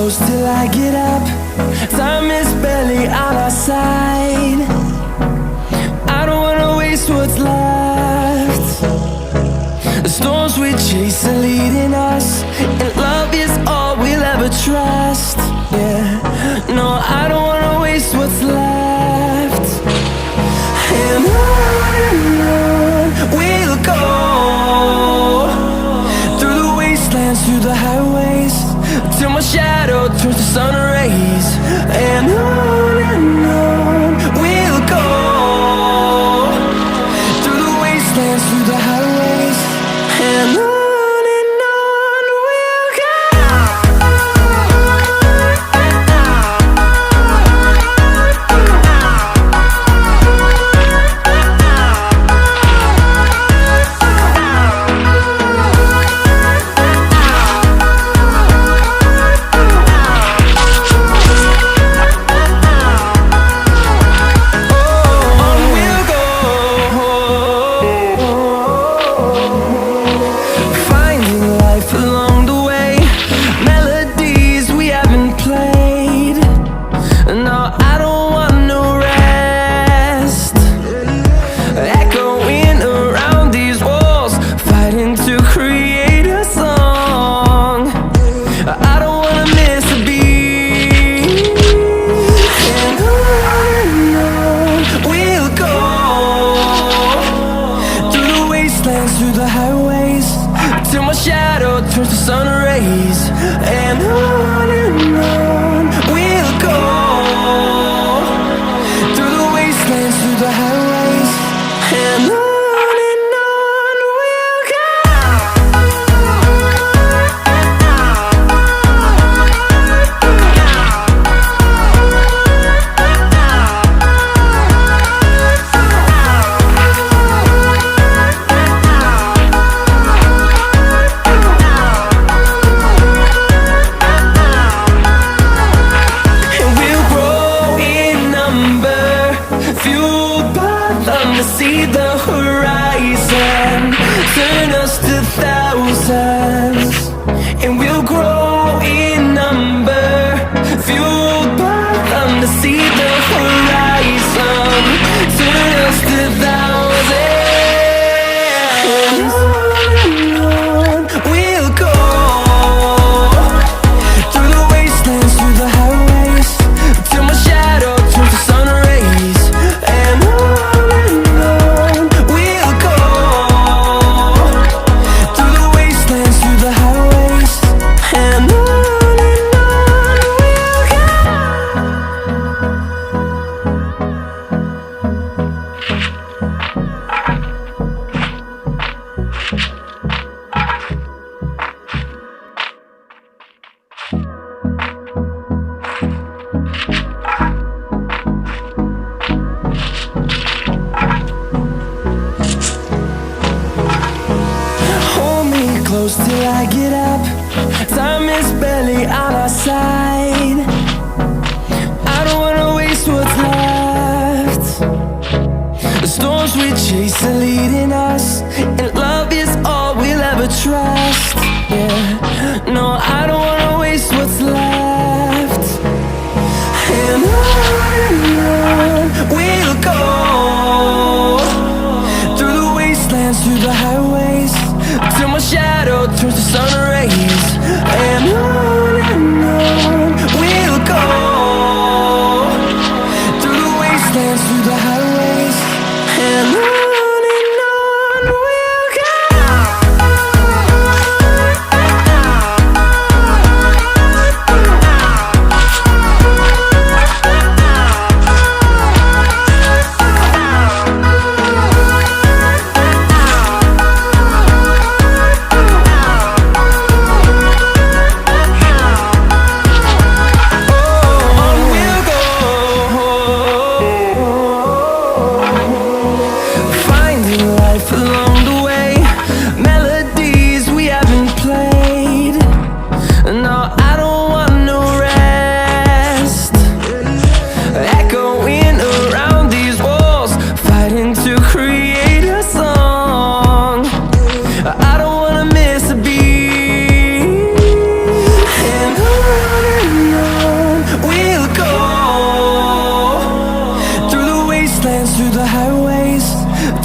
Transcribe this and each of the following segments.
close till I get up. Time is barely on our side. I don't wanna waste what's left. The storms we chase are leading us, and love is all we'll ever trust. Yeah, no, I don't wanna waste what's left. And on we'll go, through the wastelands, through the highways, till my shadow turns to sun rays. And on we'll go, through the wastelands, through the highways, and on we'll go. Through the highways, till my shadow turns to sun rays. And on we'll go, through the wastelands, through the highways, and on we'll go. See the horizon, turn us to thousands, and we'll grow in number, fueled by them to see the horizon, turn us to thousands. And on we'll go, through the wastelands, through the highways, till my shadow turns to sun rays. And close till I get up. Time is barely on our side. I don't wanna waste what's left. The storms we chase are leading us, and love is all we'll ever trust. Yeah, no, I don't wanna waste what's left. And on we'll go, through the wastelands, through the highways, till my shadow turns to sun rays. And on we'll go, through the wastelands, through the highways, and on we'll go.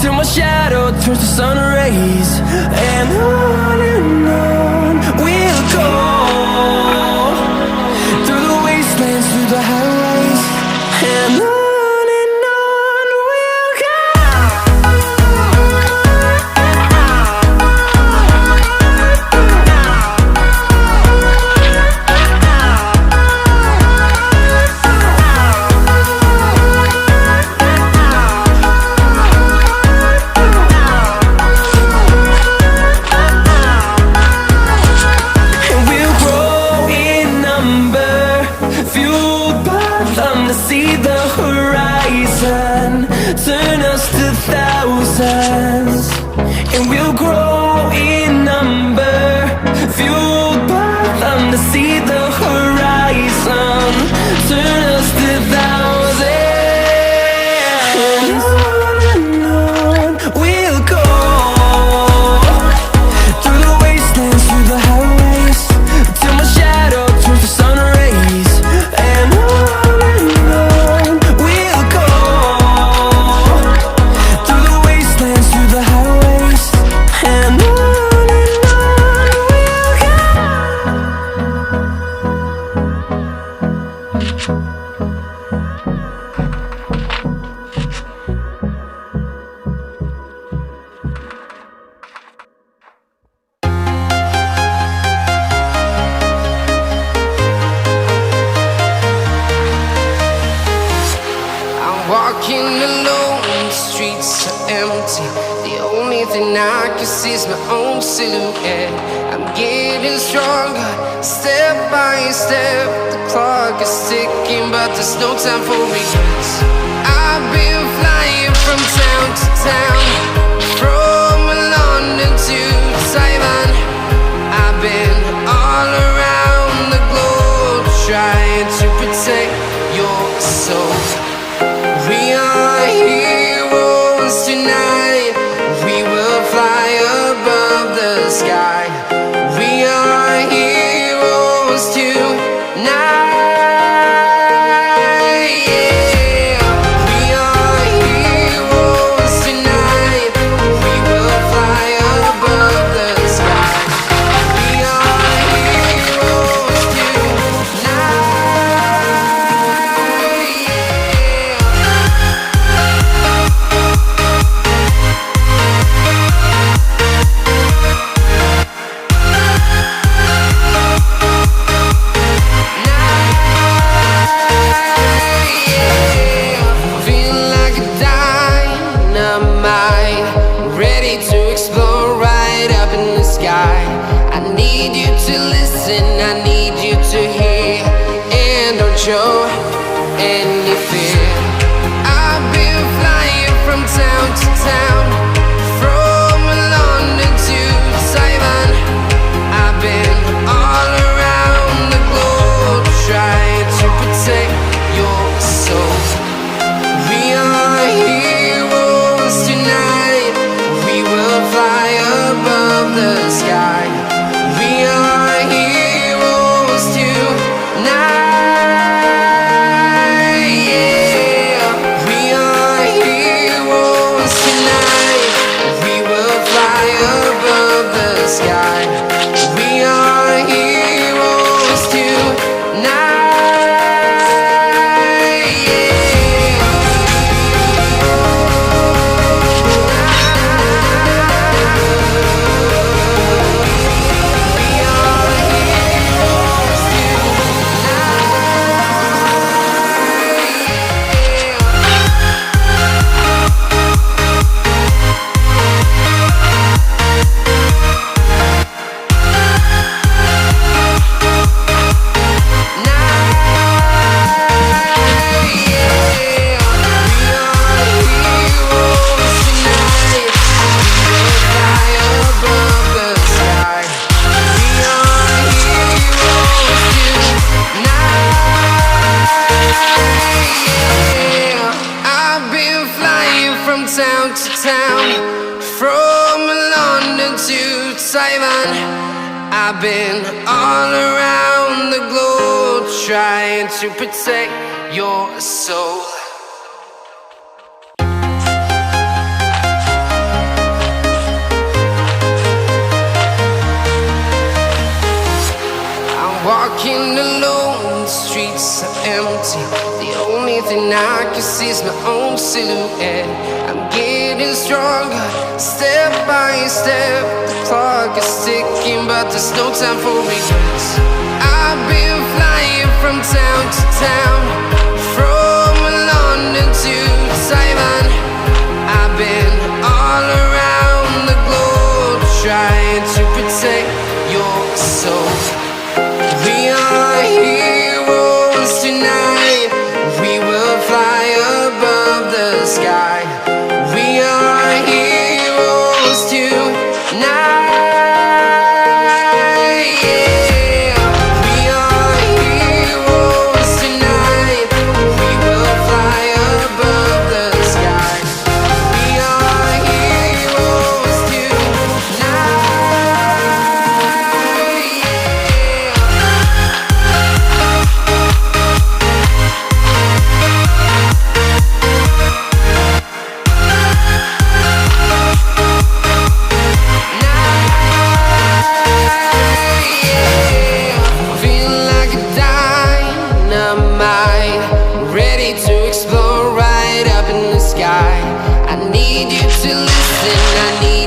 till my shadow turns to sun rays. And on we'll go, through the wastelands, through the highways. And on we'll go. And we'll grow in number, fueled by them to see the horizon, turn us to thousands. And we'll grow in number, fueled by them to see the horizon, turn us to thousands. And on we'll go, through the wastelands, through the highways, till my shadow turns to sun rays. And on we'll go, through the wastelands, through the highways. And on we'll go. I'm walking alone, the streets are empty. The only thing I can see is my own silhouette. I'm getting stronger, step by step. The clock is ticking, but there's no time for regrets. I've been flying from town to town, from London to Taiwan. I've been all around the globe, trying to protect your soul. We are heroes tonight. We will fly above the sky. We are heroes tonight. Yeah. We are heroes tonight. We will fly above the sky. We are heroes tonight. Feeling like a dynamite, ready to explode right up in the sky. I need you to listen, I need you to hear, and don't show any fear. I've been flying from town to town, from London to Taiwan. I've been all around the globe, trying to protect your soul. We are heroes tonight. We will fly above the sky. We are heroes tonight. Yeah. We are heroes tonight. We will fly above the sky. We are heroes tonight. Yeah. We are heroes town to town, from London to Taiwan. I've been all around the globe trying to protect your soul. streets are empty. The only thing I can see is my own silhouette. I'm getting stronger, step by step. The clock is ticking, but there's no time for regrets. I've been flying from town to town, from London to Taiwan. I've been all around the globe, trying to protect your soul. We are heroes tonight. We will fly above the sky. We are heroes tonight. Yeah. We are heroes tonight. We will fly above the sky. We are heroes tonight. Feel like a dynamite, ready to explode right up in the sky. I need you to listen, I need